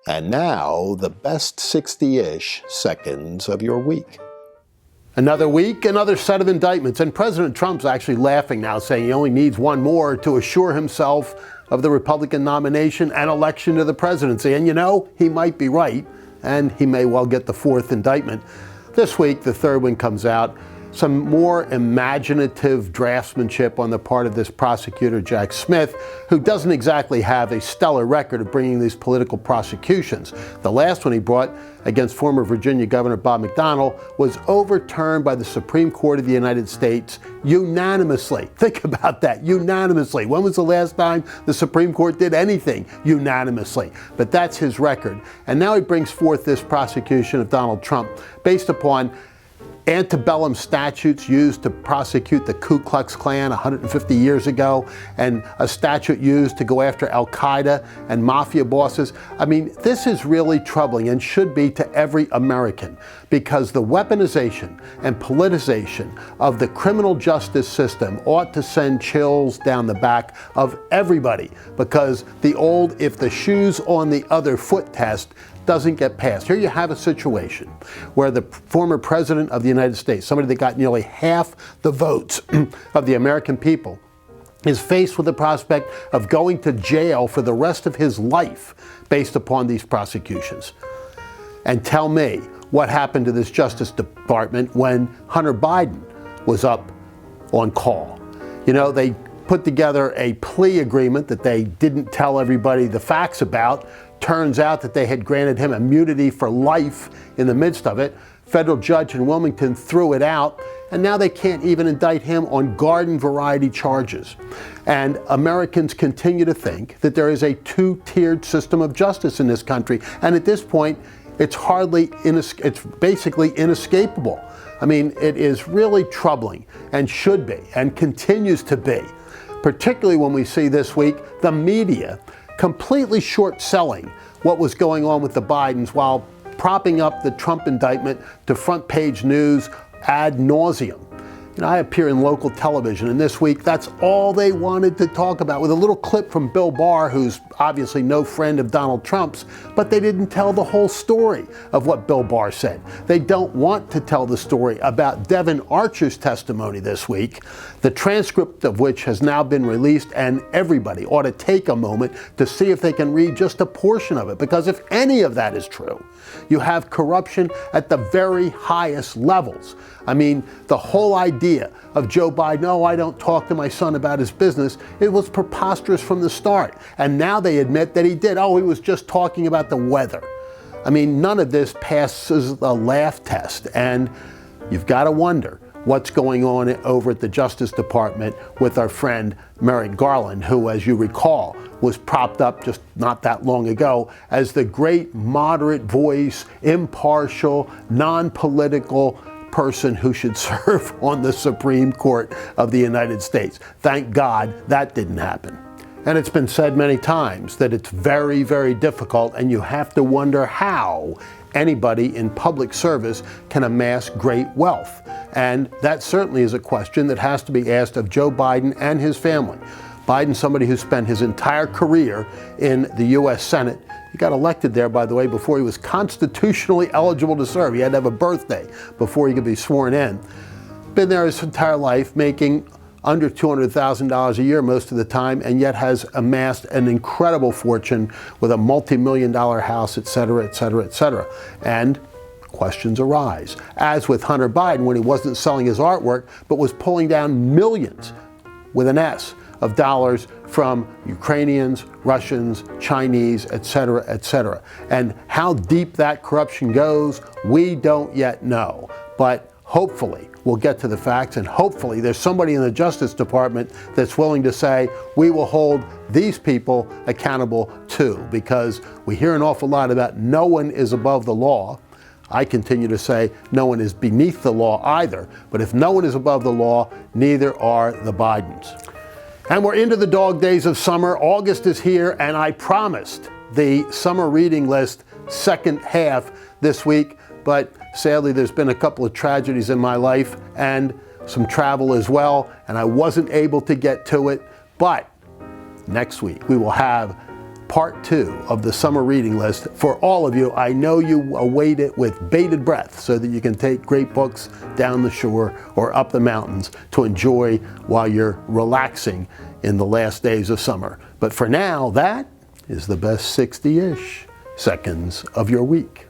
And now, the best 60-ish seconds of your week. Another week, another set of indictments, and President Trump's actually laughing now, saying he only needs one more to assure himself of the Republican nomination and election to the presidency. And you know, he might be right, and he may well get the fourth indictment. This week, the third one comes out. Some more imaginative draftsmanship on the part of this prosecutor, Jack Smith, who doesn't exactly have a stellar record of bringing these political prosecutions. The last one he brought against former Virginia Governor Bob McDonnell was overturned by the Supreme Court of the United States unanimously. Think about that, unanimously. When was the last time the Supreme Court did anything unanimously? But that's his record. And now he brings forth this prosecution of Donald Trump based upon antebellum statutes used to prosecute the Ku Klux Klan 150 years ago, and a statute used to go after Al-Qaeda and mafia bosses. I mean, this is really troubling and should be to every American, because the weaponization and politicization of the criminal justice system ought to send chills down the back of everybody, because the old "if the shoe's on the other foot" test doesn't get passed. Here you have a situation where the former president of the United States, somebody that got nearly half the votes of the American people, is faced with the prospect of going to jail for the rest of his life based upon these prosecutions. And tell me what happened to this Justice Department when Hunter Biden was up on call. You know, they put together a plea agreement that they didn't tell everybody the facts about. Turns out that they had granted him immunity for life in the midst of it. Federal judge in Wilmington threw it out, and now they can't even indict him on garden variety charges. And Americans continue to think that there is a two-tiered system of justice in this country, and at this point, it's basically inescapable. I mean, it is really troubling, and should be, and continues to be, particularly when we see this week the media completely short-selling what was going on with the Bidens while propping up the Trump indictment to front-page news ad nauseum. You know, I appear in local television, and this week that's all they wanted to talk about, with a little clip from Bill Barr, who's obviously no friend of Donald Trump's, but they didn't tell the whole story of what Bill Barr said. They don't want to tell the story about Devin Archer's testimony this week, the transcript of which has now been released, and everybody ought to take a moment to see if they can read just a portion of it, because if any of that is true, you have corruption at the very highest levels. I mean, the whole idea of Joe Biden, "Oh, I don't talk to my son about his business," it was preposterous from the start. And now they admit that he did. "Oh, he was just talking about the weather." I mean, none of this passes the laugh test. And you've got to wonder what's going on over at the Justice Department with our friend Merrick Garland, who, as you recall, was propped up just not that long ago as the great moderate voice, impartial, non-political person who should serve on the Supreme Court of the United States. Thank God that didn't happen. And it's been said many times that it's very, very difficult, and you have to wonder how anybody in public service can amass great wealth. And that certainly is a question that has to be asked of Joe Biden and his family. Biden, somebody who spent his entire career in the U.S. Senate. He got elected there, by the way, before he was constitutionally eligible to serve. He had to have a birthday before he could be sworn in. Been there his entire life, making under $200,000 a year most of the time, and yet has amassed an incredible fortune with a multi-million-dollar house, et cetera, et cetera, et cetera. And questions arise, as with Hunter Biden when he wasn't selling his artwork, but was pulling down millions, with an S, of dollars from Ukrainians, Russians, Chinese, et cetera, et cetera. And how deep that corruption goes, we don't yet know. But hopefully we'll get to the facts, and hopefully there's somebody in the Justice Department that's willing to say, we will hold these people accountable too, because we hear an awful lot about no one is above the law. I continue to say no one is beneath the law either, but if no one is above the law, neither are the Bidens. And we're into the dog days of summer. August is here, and I promised the summer reading list second half this week, but sadly there's been a couple of tragedies in my life and some travel as well, and I wasn't able to get to it. But next week we will have part 2 of the summer reading list for all of you. I know you await it with bated breath so that you can take great books down the shore or up the mountains to enjoy while you're relaxing in the last days of summer. But for now, that is the best 60-ish seconds of your week.